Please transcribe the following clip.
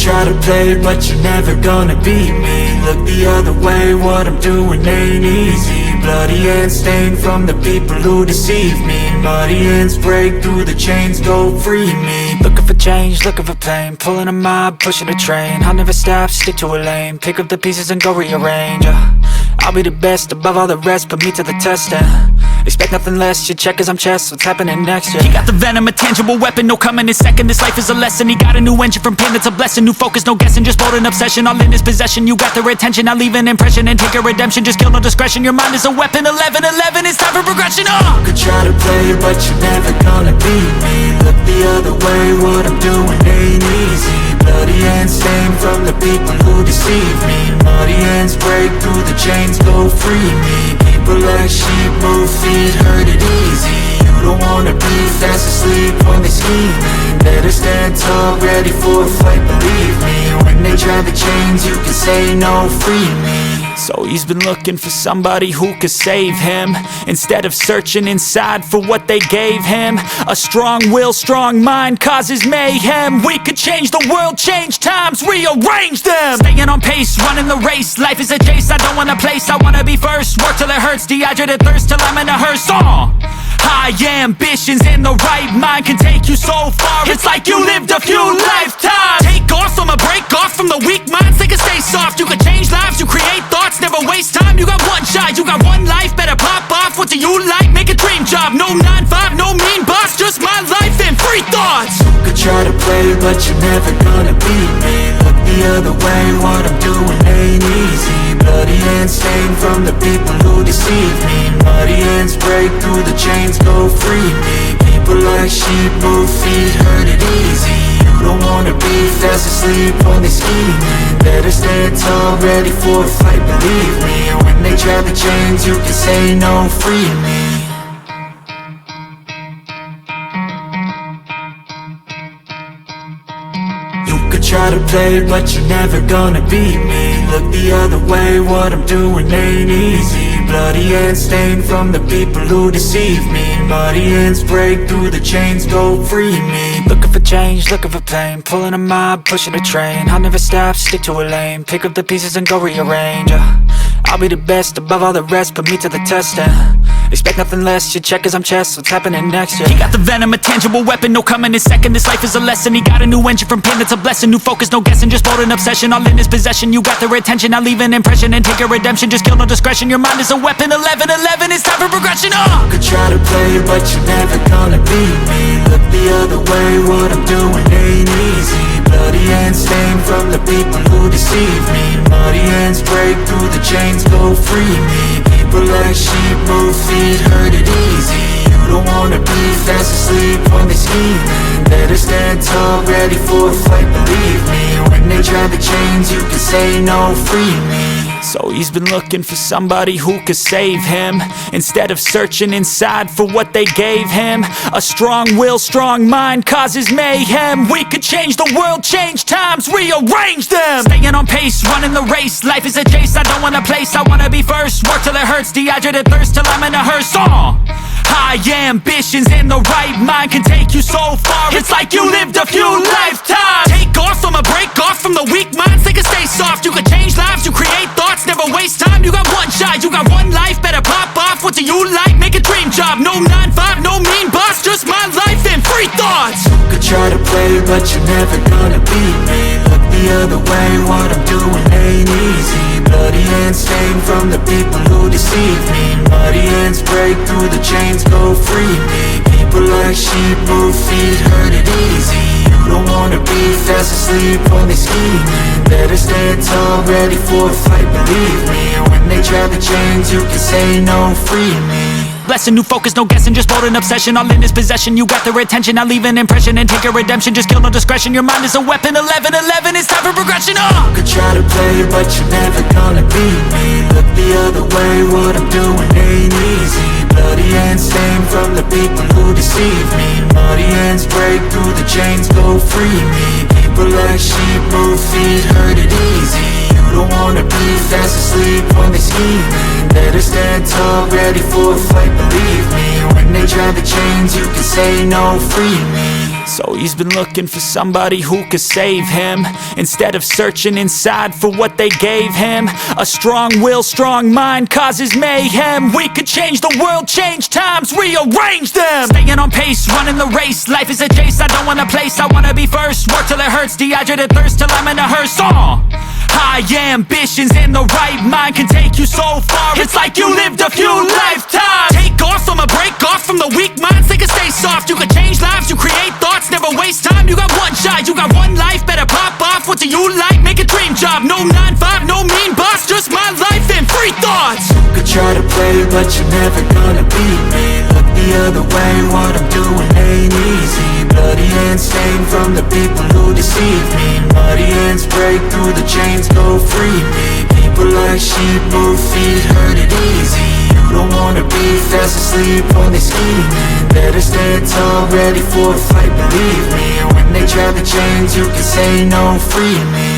try to play, but you're never gonna beat me. Look the other way, what I'm doing ain't easy. Bloody hands stained from the people who deceive me. Muddy hands break through the chains, go free me. Looking for change, looking for pain, pulling a mob, pushing a train. I'll never stop, stick to a lane, pick up the pieces and go rearrange. I'll be the best above all the rest, put me to the test and expect nothing less, you check as I'm chess, what's happening next, yeah. He got the venom, a tangible weapon, no coming in second. This life is a lesson, he got a new engine from pain that's a blessing. New focus, no guessing, just bold and obsession, all in his possession. You got their attention, I'll leave an impression and take a redemption. Just kill, no discretion, your mind is a weapon. 11-11, it's time for progression, You could try to play, but you're never gonna beat me. Look the other way, what I'm doing ain't easy. Bloody hands stained from the people who deceive me. Muddy hands break through the chains, go free me. People like sheep move feet, hurt it easy. You don't wanna be fast asleep when they scheming. Better stand tall, ready for a fight, believe me. When they try the chains, you can say no, free me. So he's been looking for somebody who could save him, instead of searching inside for what they gave him. A strong will, strong mind causes mayhem. We could change the world, change times, rearrange them. Staying on pace, running the race. Life is a chase, I don't want a place, I wanna be first. Work till it hurts, dehydrated thirst till I'm in a hearse. High ambitions and the right mind can take you so far. It's like you lived a few lifetimes. Take off from a break off from the weak minds, they can stay soft. You can change lives, you create thoughts, never waste time. You got one shot, you got one life, better pop off. What do you like? Make a dream job. No 9-5, no mean boss, just my life and free thoughts. You could try to play, but you're never gonna beat me. Look the other way, what I'm doing ain't easy. Bloody hands stained from the people who deceive me. Muddy hands break through the chains, go free me. People like sheep move feet, hurt it easy. You don't wanna be fast asleep when they scheming. Better stand tall, ready for a fight, believe me. When they try the chains, you can say no, free me. You could try to play, but you're never gonna beat me. Look the other way, what I'm doing ain't easy. Bloody hands stained from the people who deceive me. Muddy hands break through the chains, go free me. Looking for change, looking for pain, pulling a mob, pushing a train. I'll never stop, stick to a lane, pick up the pieces and go rearrange. I'll be the best above all the rest, put me to the test and expect nothing less, you check as I'm chess, what's happening next, yeah. He got the venom, a tangible weapon, no coming in second. This life is a lesson, he got a new engine from pain that's a blessing. New focus, no guessing, just bold and obsession, all in his possession. You got their attention, I'll leave an impression and take a redemption. Just kill, no discretion, your mind is a weapon. 11-11, it's time for progression, You could try to play, but you're never gonna beat me. Look the other way, what I'm doing ain't easy. Bloody hands stained from the people who deceive me. Muddy hands break through the chains, go free me. People like sheep move feet, hurt it easy. You don't wanna be fast asleep when they scheming. Better stand tall, ready for a fight, believe me. When they try the chains, you can say no, free me. So he's been looking for somebody who could save him, instead of searching inside for what they gave him. A strong will, strong mind causes mayhem. We could change the world, change times, rearrange them. Staying on pace, running the race. Life is a chase, I don't want a place, I wanna be first. Work till it hurts, dehydrated thirst till I'm in a hearse. High ambitions and the right mind can take you so far. It's like you lived a few lifetimes. Take off from a break off from the weak minds, they can stay soft. You can change lives, you create thoughts, never waste time. You got one shot, you got one life, better pop off. What do you like? Make a dream job. No 9-5, no mean boss, just my life and free thoughts. You could try to play, but you're never gonna beat me. Look the other way, what I'm doing ain't easy. Bloody hands stained from the people who deceive me. Muddy hands break through the chains, go free me. People like sheep move feet, hurt it easy. You don't wanna be fast asleep when they scheming. Better stand tall, ready for a fight, believe me. When they try the chains, you can say no, free me. Blessing, new focus, no guessing, just bold and obsession, all in his possession. You got their attention, I'll leave an impression and take a redemption. Just kill, no discretion, your mind is a weapon. 11-11, it's time for progression, You could try to play, but you're never gonna beat me. Look the other way, what I'm doing ain't easy. Bloody hands stained from the people who deceive me. Muddy hands break through the chains, go free me. People like sheep move feet, hurt it easy. You don't wanna be fast asleep when they scheming. Better stand tall, ready for a fight, believe me. When they try the chains, you can say no, free me. So he's been looking for somebody who could save him, instead of searching inside for what they gave him. A strong will, strong mind causes mayhem. We could change the world, change times, rearrange them. Staying on pace, running the race. Life is a chase, I don't want a place, I wanna be first. Work till it hurts, dehydrated thirst till I'm in a hearse. High ambitions and the right mind can take you so far. It's like you lived a few lifetimes. Take off from a break off from the weak minds. They can stay soft, you can change lives, you create thoughts, never waste time. You got one shot, you got one life, better pop off. What do you like? Make a dream job. No 9-5, no mean boss, just my life and free thoughts. You could try to play, but you're never gonna beat me. Look the other way, what I'm doing ain't easy. Bloody hands stained from the people who deceive me. Muddy hands break through the chains, go free me. People like sheep move feet, hurt it easy. You don't wanna be fast asleep when they scheming. Better stand tall, ready for a fight, believe me. When they try the chains, you can say no, free me.